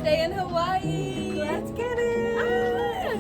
day in Hawaii. Let's get it!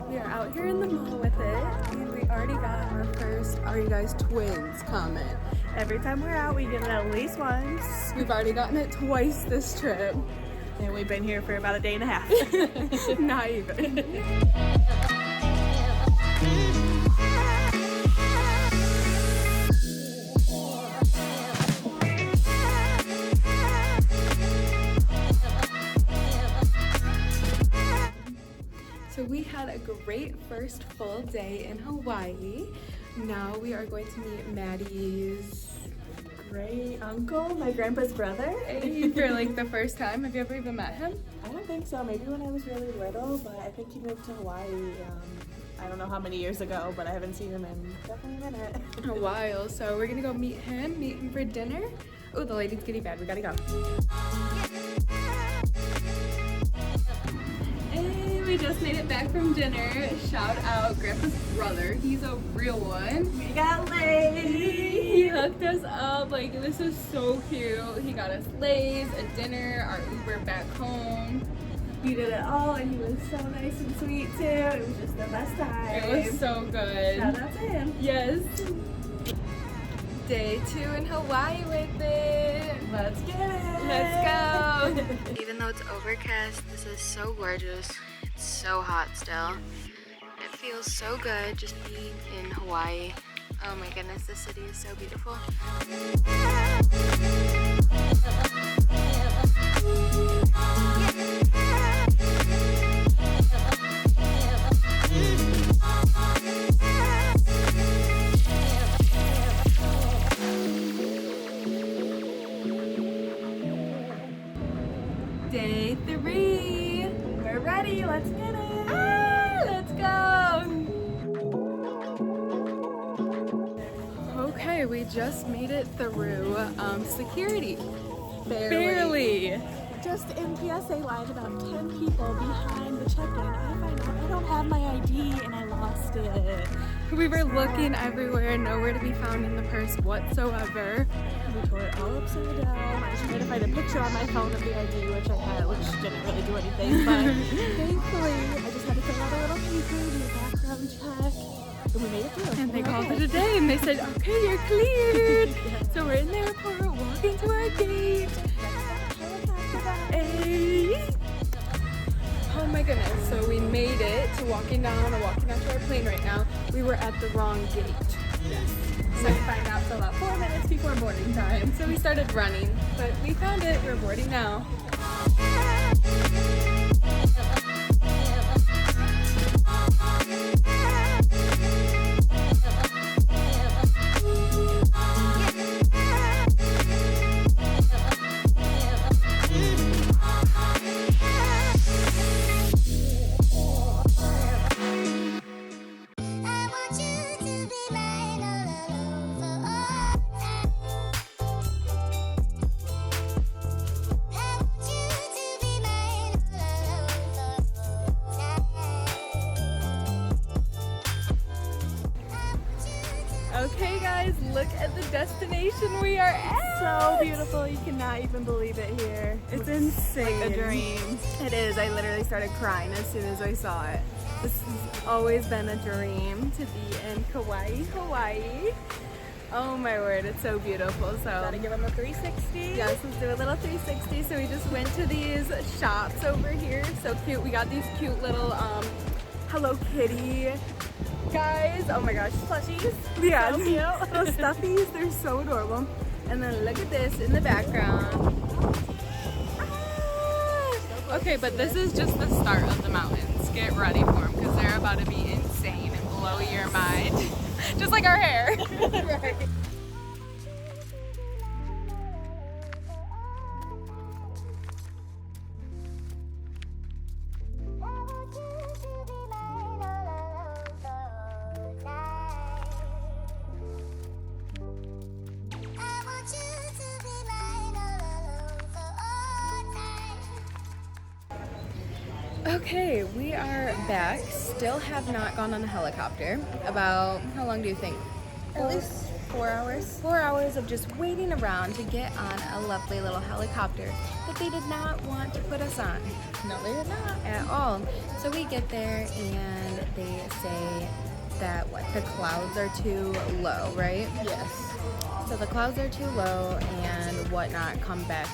We are out here in the mall with it, and we already got our first Are You Guys Twins comment. Every time we're out, we get it at least once. We've already gotten it twice this trip. And we've been here for about a day and a half. Not even. So we had a great first full day in Hawaii. Now we are going to meet Maddie's Great uncle, my grandpa's brother. for like the first time. Have you ever even met him? I don't think so. Maybe when I was really little, but I think he moved to Hawaii. I don't know how many years ago, but I haven't seen him in definitely a minute. A while. So we're gonna go meet him for dinner. Oh, the lighting's getting bad. We gotta go. Hey, we just made it back from dinner. Shout out Grandpa's brother. He's a real one. We got laid. He hooked us up. Like, this is so cute. He got us Lay's, a dinner, our Uber back home. He did it all, and he was so nice and sweet too. It was just the best time. It was so good. Shout out to him. Yes. Day 2 in Hawaii with it. Let's get it. Let's go. Even though it's overcast, this is so gorgeous. It's so hot still. It feels so good just being in Hawaii. Oh my goodness, this city is so beautiful. Day 3. We're ready. Let's get it. Let's go. Okay, we just made it through security. Barely. Just in PSA line, about 10 people behind the check-in. I find out I don't have my ID and I lost it. We were looking everywhere, nowhere to be found in the purse whatsoever. We tore it all upside down. I was trying to find a picture on my phone of the ID, which I had, which didn't really do anything. But thankfully, I just had to fill out a little paper, do a background check, and we made it through. And they We're called okay. it a day and they said, okay, you're cleared. Yeah. So we're in the airport, walking to our gate. Hey. Oh my goodness, so we made it to walking down to our plane right now. We were at the wrong gate. So we find out so about 4 minutes before boarding time. So we started running, but we found it. We're boarding now. Okay guys, look at the destination we are at. So beautiful, you cannot even believe it here. It's insane. Like a dream. It is. I literally started crying as soon as I saw it. This has always been a dream to be in Kauai, Hawaii. Oh my word, it's so beautiful. So Gotta give them a 360. yes, let's do a little 360. So we just went to these shops over here. So cute. We got these cute little Hello Kitty guys. Oh my gosh, Plushies. yeah, So cute. little stuffies. They're so adorable. And then look at this in the background. Ah! Okay, but this is just the start of the mountains. Get ready for them because they're about to be insane and blow your mind. Just like our hair. Right. Okay, we are back. Still have not gone on a helicopter. About, how long do you think? At least 4 hours. 4 hours of just waiting around to get on a lovely little helicopter. The they did not want to put us on. No, they did not. At all. So we get there and they say that the clouds are too low, right? Yes. So the clouds are too low and whatnot, come back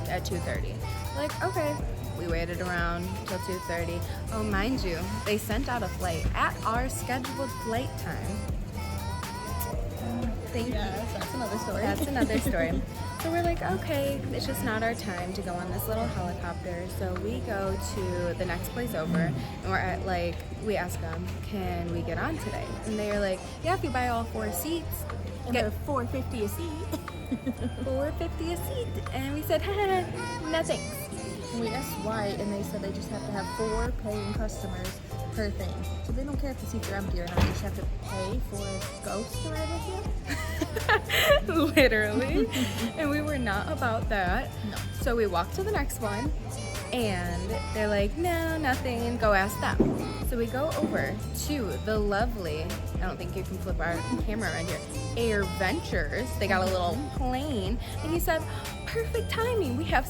at 2:30. Like, okay. We waited around till 2:30. Oh, mind you, they sent out a flight at our scheduled flight time. Thank you. That's another story. That's another story. So we're like, okay, it's just not our time to go on this little helicopter. So we go to the next place over, and we're at we ask them, can we get on today? And they're like, yeah, if you buy all 4 seats, And they're $4.50 a seat. $4.50 a seat. And we said, no thanks. And we asked why, and they said they just have to have 4 paying customers per thing. So they don't care if the seats are empty or not. They just have to pay for ghosts to ride with you. Literally. And we were not about that. No. So we walked to the next one, and they're like, no, nothing, go ask them. So we go over to the lovely, I don't think you can flip our camera around here, Air Ventures. They got a little plane, and he said, perfect timing, we have a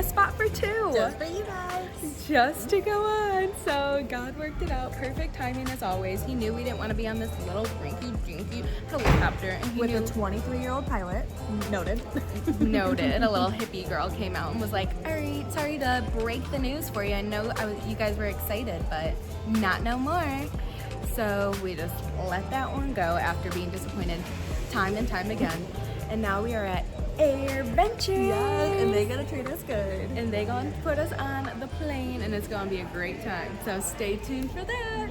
spot for 2. Just for you guys. Just to go on. So God worked it out. Perfect timing as always. He knew we didn't want to be on this little rinky-dinky helicopter. And he With knew a 23-year-old pilot. Noted. noted. A little hippie girl came out and was like, all right, sorry to break the news for you. I know you guys were excited, but not no more. So we just let that one go after being disappointed time and time again. And now we are at Air Ventures. Yes, and they're gonna treat us good. And they're going to put us on the plane, and it's going to be a great time. So stay tuned for that.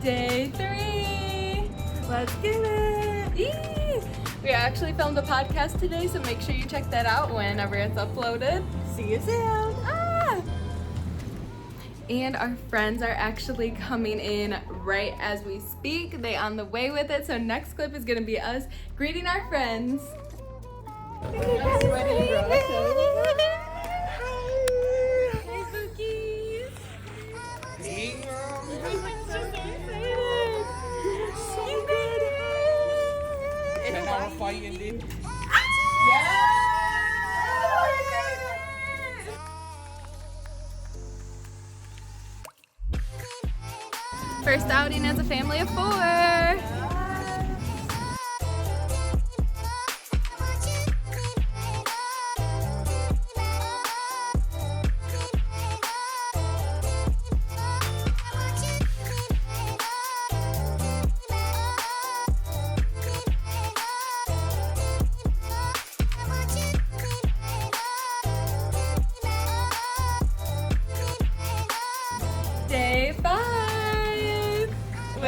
Day 3. Let's get it. Yee! We actually filmed a podcast today, so make sure you check that out whenever it's uploaded. See you soon. And our friends are actually coming in right as we speak. They on the way with it, so next clip is gonna be us greeting our friends. I'm sweaty, bro. Hey, Bookies. Fighting, dude. First outing as a family of 4.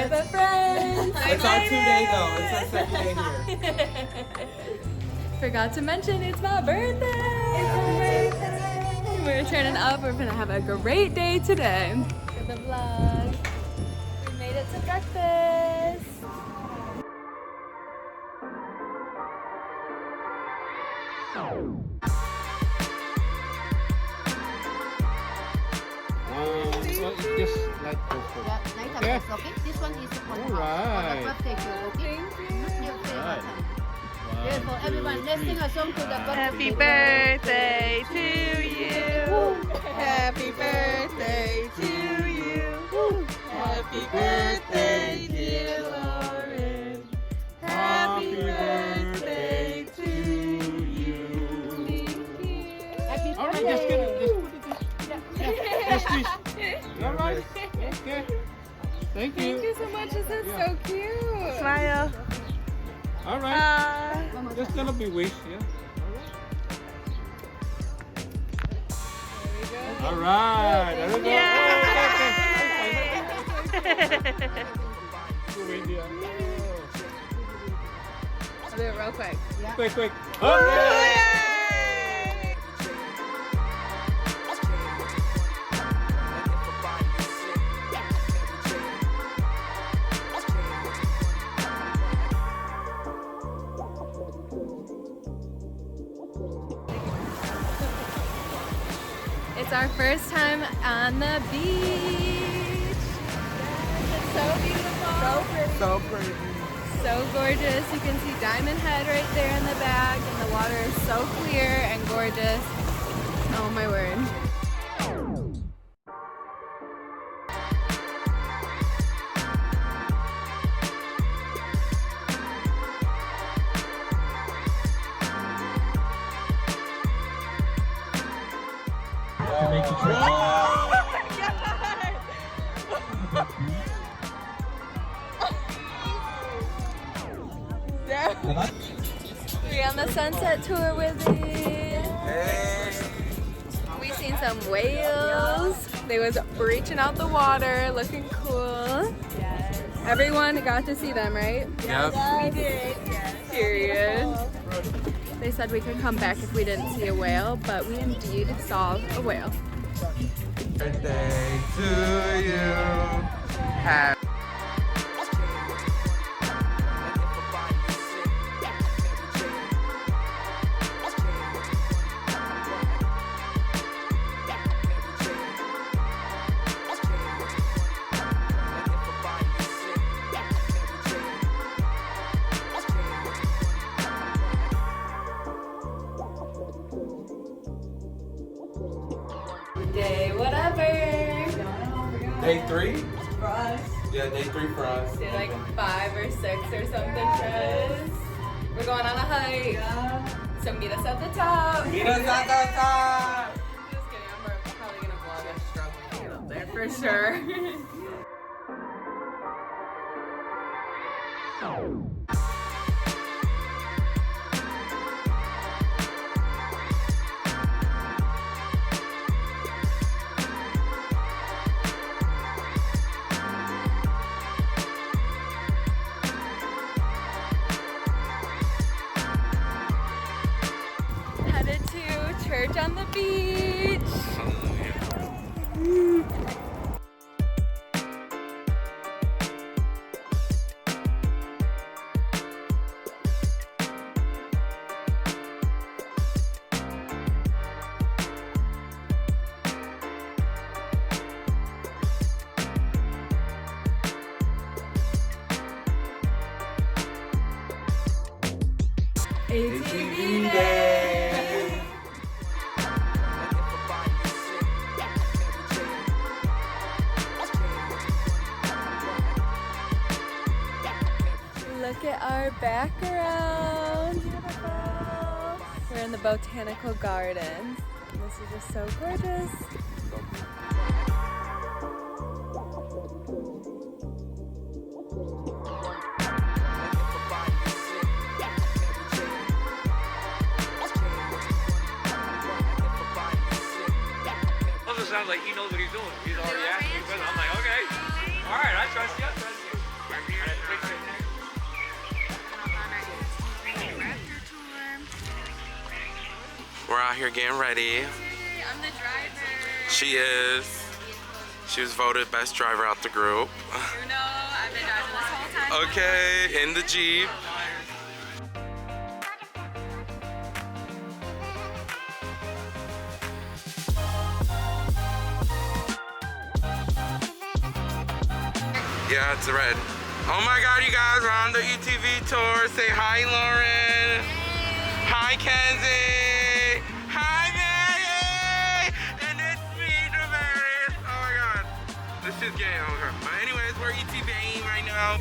Bye, bye, friends. It's our 2-day though. It's our second day here. Forgot to mention it's my birthday. It's my birthday. We're turning up. We're gonna have a great day today. For the vlog. We made it to breakfast. Just like this one. Yeah, okay. This one is for the birthday cake, okay? You're very welcome. Beautiful. Everyone, let's sing a song to the birthday. Happy birthday to you. Happy birthday to you. Happy birthday, dear Lauren. Happy birthday to you. Happy All right, birthday. just put it this. Yes, please. All right. Okay. Thank you. Thank you so much. This is so cute. Smile. All right. Just gonna be wish, yeah. All right. There we go. I'll do it real quick. Quick, quick. Okay. It's our first time on the beach. It's so beautiful. So pretty. So pretty. So gorgeous. You can see Diamond Head right there in the back, and the water is so clear and gorgeous. Oh my word. Make the trip. We on the sunset tour with it. We seen some whales. They was breaching out the water, looking cool. Yes. Everyone got to see them, right? Yep. We did. Yes. Period. They said we could come back if we didn't see a whale, but we indeed saw a whale. Birthday to you. Happy Day whatever. Day 3? For us. Yeah, day 3 for us. Day like 5 or 6 or something for us. We're going on a hike. Yeah. So meet us at the top. Meet us at the top. Just kidding. I'm probably gonna vlog us struggling to get up there for sure. Headed to church on the beach. ATV day. Look at our background. Beautiful. We're in the Botanical Gardens. This is just so gorgeous. Also sounds like he knows what he's doing. He's already asking me questions. I'm like, okay. All right, I trust you. We're out here getting ready. I'm the driver. She is. She was voted best driver out the group. You know, I've been driving this whole time. Okay, in the Jeep. Yeah, it's red. Oh my God, you guys, we're on the UTV tour. Say hi, Lauren. Hi, Kenzie. Hi, Mary. And it's me, Damaris. Oh my God. This is gay. Oh my God. But anyways, we're UTVing right now.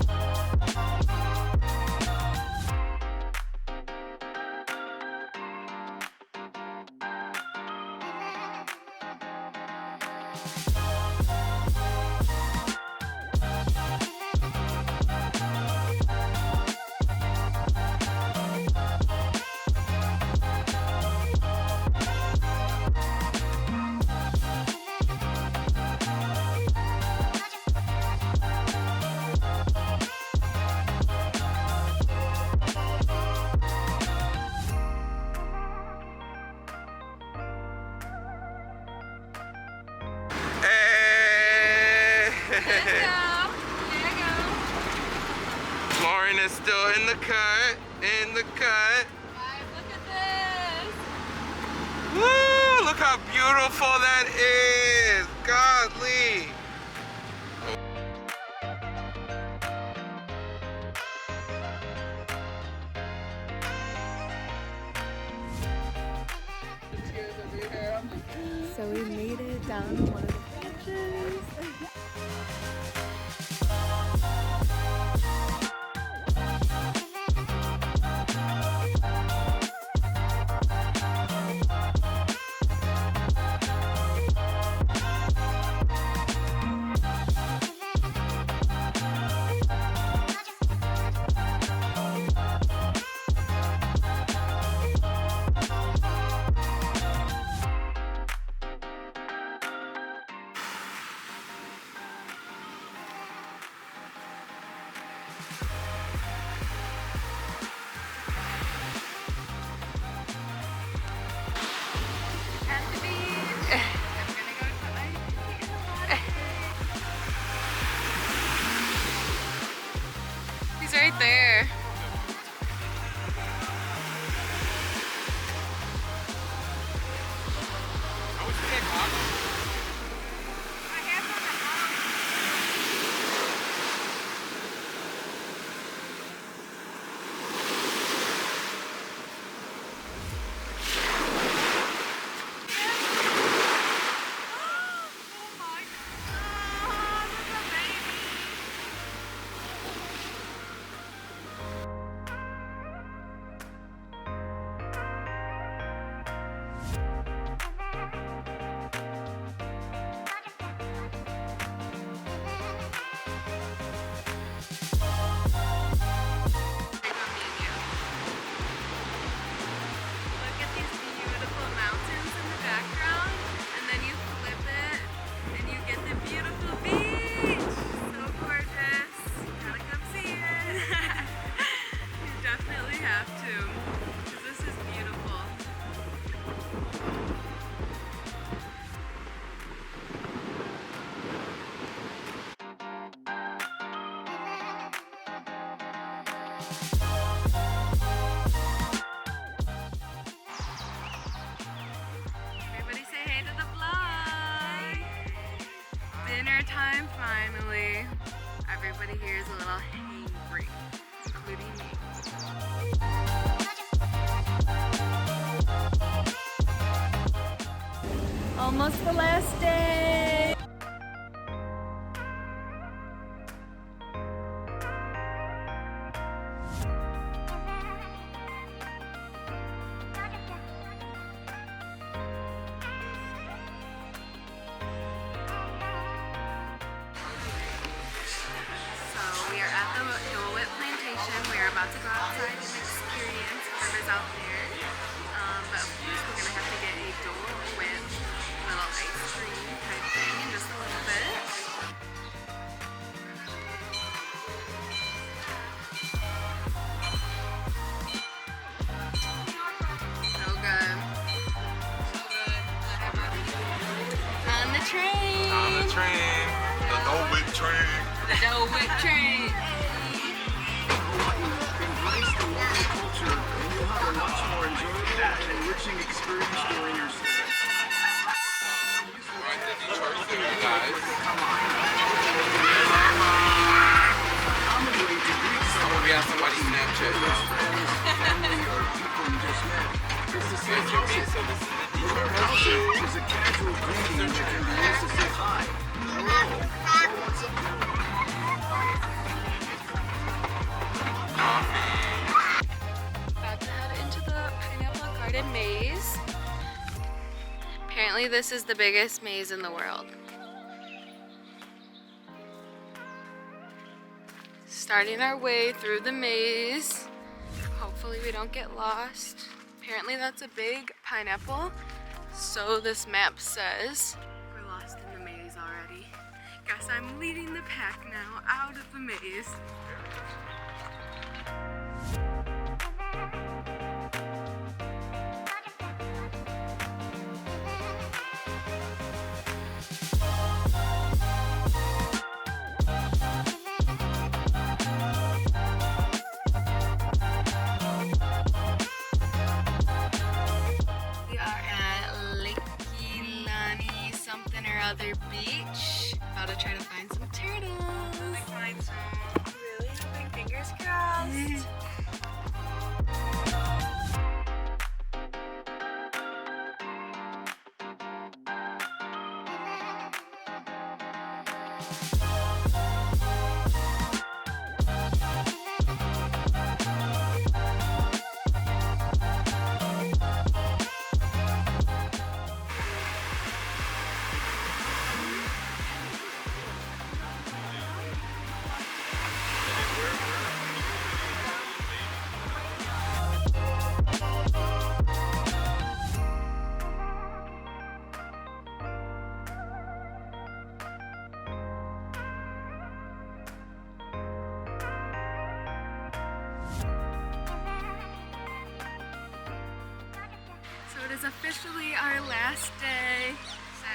Lauren is still in the cut. In the cut. Guys, look at this. Woo! Look how beautiful that is. Godly. So we made it down one of the branches. He's right there. Dinner time finally. Everybody here is a little hangry, including me. Almost the last day. Dole plantation. We're about to go outside and experience whatever's out there. But of course, we're gonna have to get a Dole with little ice cream type thing in just a little bit. So good. train. On the train. The Dole whip train. The Dole whip train. Embrace the local culture, and you'll have a much more enjoyable and enriching experience during your stay. We're at the Detroit Zoo, you guys. We have somebody Snapchat, y'all. This is the Detroit Zoo. Is a casual greeting that can be used to say hi. Hello. What's up? About to head into the Pineapple Garden Maze. Apparently this is the biggest maze in the world. Starting our way through the maze. Hopefully we don't get lost. Apparently that's a big pineapple. So this map says. We're lost in the maze already. Guess I'm leading the pack now out of the maze. We are at Lake something or other beach. About to try to find some turtles. Find some really big fingers crossed. So it is officially our last day. So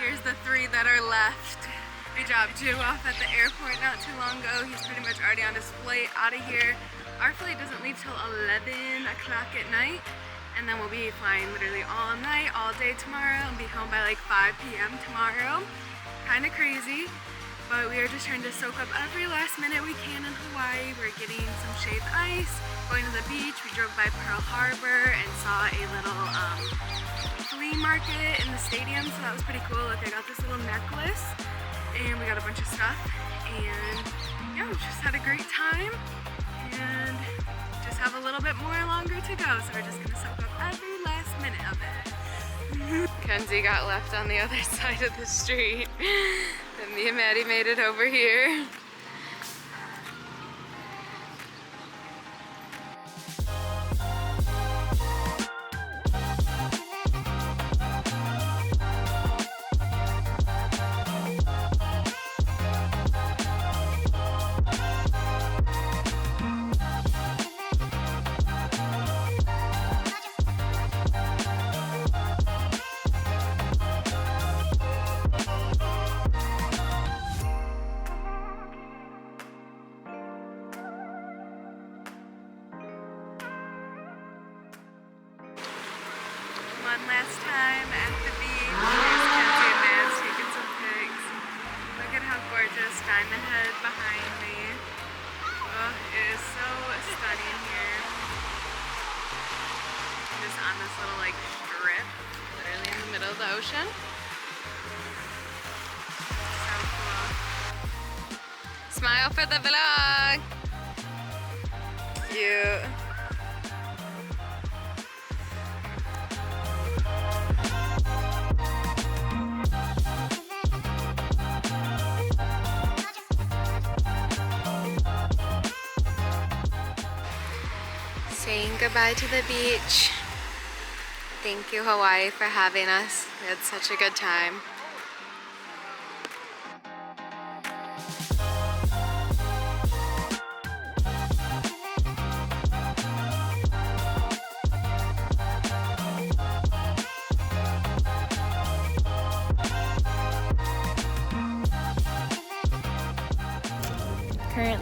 here's the 3 that are left. We dropped Joe off at the airport not too long ago. He's pretty much already on his flight out of here. Our flight doesn't leave till 11 o'clock at night. And then we'll be flying literally all night, all day tomorrow, and be home by like 5 p.m. tomorrow. Kind of crazy. But we are just trying to soak up every last minute we can in Hawaii. We're getting some shaved ice, going to the beach. We drove by Pearl Harbor and saw a little flea market in the stadium, so that was pretty cool. Look, I got this little necklace, and we got a bunch of stuff. And yeah, we just had a great time, and just have a little bit more longer to go. So we're just gonna soak up every last minute of it. Kenzie got left on the other side of the street. And me and Maddie made it over here. One last time at the beach. Here's Kenzie and Mads taking some pics. Look at how gorgeous Diamond Head behind me. Oh, it is so stunning here. Just on this little like strip, literally in the middle of the ocean. So cool. Smile for the vlog. Cute. Saying goodbye to the beach. Thank you, Hawaii, for having us. We had such a good time.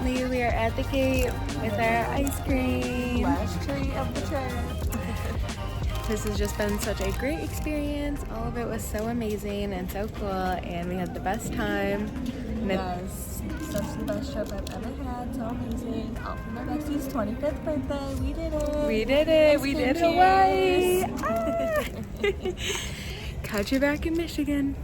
Finally, we are at the gate with our ice cream. Last treat of the trip. This has just been such a great experience. All of it was so amazing and so cool, and we had the best time. And Yes, such the best trip I've ever had. So amazing. All for my bestie's 25th birthday. We did it. we did it. Ice We cream did Hawaii. Catch you back in Michigan.